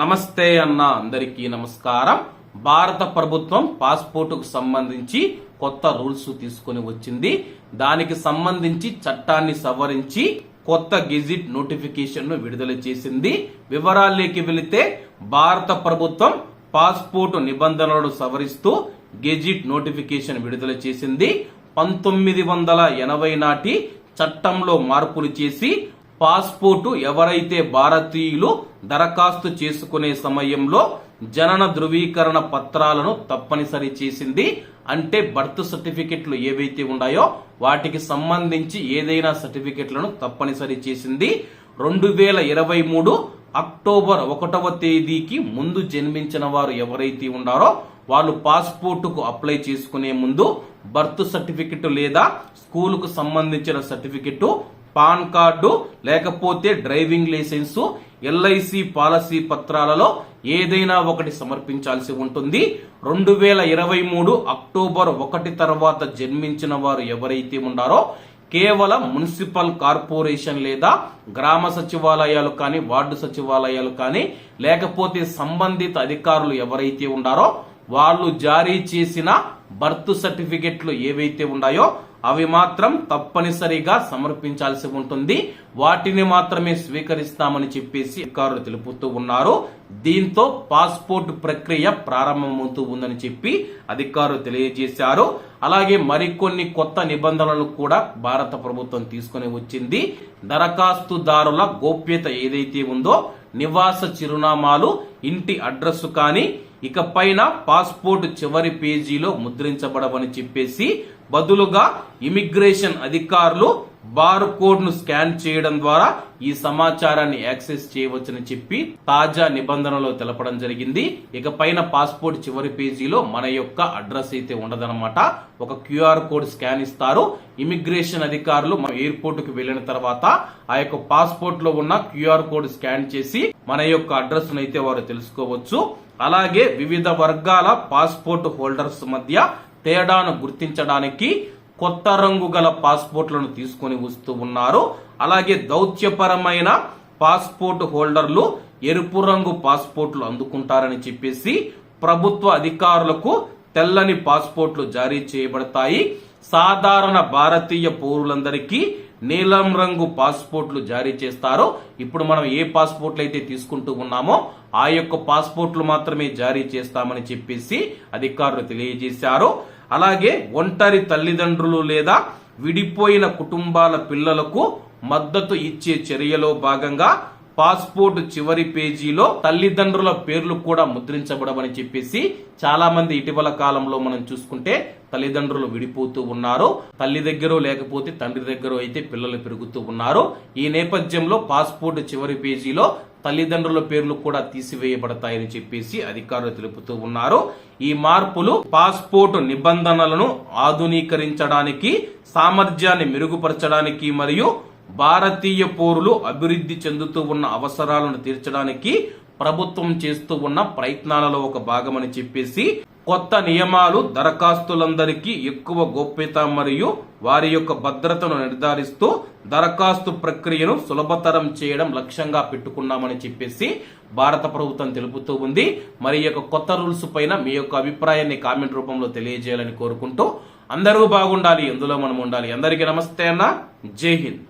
నమస్తే అన్న, అందరికీ నమస్కారం. భారత ప్రభుత్వం పాస్పోర్టుకు సంబంధించి కొత్త రూల్స్ తీసుకొని వచ్చింది. దానికి సంబంధించి చట్టాన్ని సవరించి కొత్త గెజిట్ నోటిఫికేషన్ ను విడుదల చేసింది. వివరాల్లోకి వెళితే భారత ప్రభుత్వం పాస్పోర్టు నిబంధనలను సవరిస్తూ గెజిట్ నోటిఫికేషన్ విడుదల చేసింది. 1980 నాటి చట్టంలో మార్పులు చేసి పాస్పోర్టు ఎవరైతే భారతీయులు దరఖాస్తు చేసుకునే సమయంలో జనన ధృవీకరణ పత్రాలను తప్పనిసరి చేసింది. అంటే బర్త్ సర్టిఫికెట్లు ఏవైతే ఉన్నాయో వాటికి సంబంధించి ఏదైనా సర్టిఫికెట్లను తప్పనిసరి చేసింది. 2023 అక్టోబర్ 1వ తేదీకి ముందు జన్మించిన వారు ఎవరైతే ఉన్నారో వాళ్ళు పాస్పోర్టుకు అప్లై చేసుకునే ముందు బర్త్ సర్టిఫికెట్ లేదా స్కూలుకు సంబంధించిన సర్టిఫికెట్, పాన్ కార్డు లేకపోతే డ్రైవింగ్ లైసెన్స్, ఎల్ఐసి పాలసీ పత్రాలలో ఏదైనా ఒకటి సమర్పించాల్సి ఉంటుంది. 2023 అక్టోబర్ 1 తర్వాత జన్మించిన వారు ఎవరైతే ఉన్నారో కేవలం మున్సిపల్ కార్పొరేషన్ లేదా గ్రామ సచివాలయాలు కానీ వార్డు సచివాలయాలు కానీ లేకపోతే సంబంధిత అధికారులు ఎవరైతే ఉన్నారో వాళ్ళు జారీ చేసిన బర్త్ సర్టిఫికెట్లు ఏవైతే ఉన్నాయో అవి మాత్రం తప్పనిసరిగా సమర్పించాల్సి ఉంటుంది. వాటిని మాత్రమే స్వీకరిస్తామని చెప్పేసి అధికారులు తెలుపుతూ ఉన్నారు. దీంతో పాస్పోర్ట్ ప్రక్రియ ప్రారంభమవుతూ ఉందని చెప్పి అధికారులు తెలియజేశారు. అలాగే మరికొన్ని కొత్త నిబంధనలు కూడా భారత ప్రభుత్వం తీసుకుని వచ్చింది. దరఖాస్తుదారుల గోప్యత ఏదైతే ఉందో నివాస చిరునామాలు, ఇంటి అడ్రస్ కానీ ఇక పైన పాస్పోర్ట్ చివరి పేజీలో ముద్రించబడవని చెప్పేసి బదులుగా ఇమిగ్రేషన్ అధికారులు బార్ కోడ్ ను స్కాన్ చేయడం ద్వారా ఈ సమాచారాన్ని యాక్సెస్ చేయవచ్చని చెప్పి తాజా నిబంధనలో తెలపడం జరిగింది. ఇక పైన పాస్పోర్ట్ చివరి పేజీలో మన యొక్క అడ్రస్ అయితే ఉండదన్నమాట. ఒక క్యూఆర్ కోడ్ స్కాన్ ఇస్తారు. ఇమిగ్రేషన్ అధికారులు మన ఎయిర్పోర్ట్ కు వెళ్లిన తర్వాత ఆ యొక్క పాస్పోర్ట్ లో ఉన్న క్యూఆర్ కోడ్ స్కాన్ చేసి మన యొక్క అడ్రస్ అయితే వారు తెలుసుకోవచ్చు. అలాగే వివిధ వర్గాల పాస్పోర్ట్ హోల్డర్స్ మధ్య తేడాను గుర్తించడానికి కొత్త రంగు గల పాస్పోర్ట్లను తీసుకొని వస్తూ ఉన్నారు. అలాగే దౌత్యపరమైన పాస్పోర్ట్ హోల్డర్లు ఎరుపు రంగు పాస్పోర్ట్లు అందుకుంటారని చెప్పేసి ప్రభుత్వ అధికారులకు తెల్లని పాస్పోర్ట్లు జారీ చేయబడతాయి. సాధారణ భారతీయ పౌరులందరికీ నీలం రంగు పాస్పోర్ట్లు జారీ చేస్తారు. ఇప్పుడు మనం ఏ పాస్పోర్ట్లు అయితే తీసుకుంటూ ఉన్నామో ఆ యొక్క పాస్పోర్ట్లు మాత్రమే జారీ చేస్తామని చెప్పేసి అధికారులు తెలియజేశారు. అలాగే ఒంటరి తల్లిదండ్రులు లేదా విడిపోయిన కుటుంబాల పిల్లలకు మద్దతు ఇచ్చే చర్యలో భాగంగా పాస్పోర్ట్ చివరి పేజీలో తల్లిదండ్రుల పేర్లు కూడా ముద్రించబడమని చెప్పేసి చాలా మంది ఇటీవల కాలంలో మనం చూసుకుంటే తల్లిదండ్రులు విడిపోతూ ఉన్నారు. తల్లి దగ్గర లేకపోతే తండ్రి దగ్గర అయితే పిల్లలు పెరుగుతూ ఉన్నారు. ఈ నేపథ్యంలో పాస్పోర్ట్ చివరి పేజీలో తల్లిదండ్రుల పేర్లు కూడా తీసివేయబడతాయని చెప్పేసి అధికారులు తెలుపుతూ ఉన్నారు. ఈ మార్పులు పాస్పోర్ట్ నిబంధనలను ఆధునీకరించడానికి, సామర్థ్యాన్ని మెరుగుపరచడానికి మరియు భారతీయ పౌరులు అభివృద్ధి చెందుతూ ఉన్న అవసరాలను తీర్చడానికి ప్రభుత్వం చేస్తూ ఉన్న ప్రయత్నాలలో ఒక భాగమని చెప్పేసి కొత్త నియమాలు దరఖాస్తులందరికీ ఎక్కువ గోప్యత మరియు వారి యొక్క భద్రతను నిర్ధారిస్తూ దరఖాస్తు ప్రక్రియను సులభతరం చేయడం లక్ష్యంగా పెట్టుకున్నామని చెప్పేసి భారత ప్రభుత్వం తెలుపుతూ ఉంది. మరి ఈ యొక్క కొత్త రూల్స్ పైన మీ యొక్క అభిప్రాయాన్ని కామెంట్ రూపంలో తెలియజేయాలని కోరుకుంటూ అందరూ బాగుండాలి, ఎందులో మనం ఉండాలి. అందరికీ నమస్తే అన్న, జై హింద్.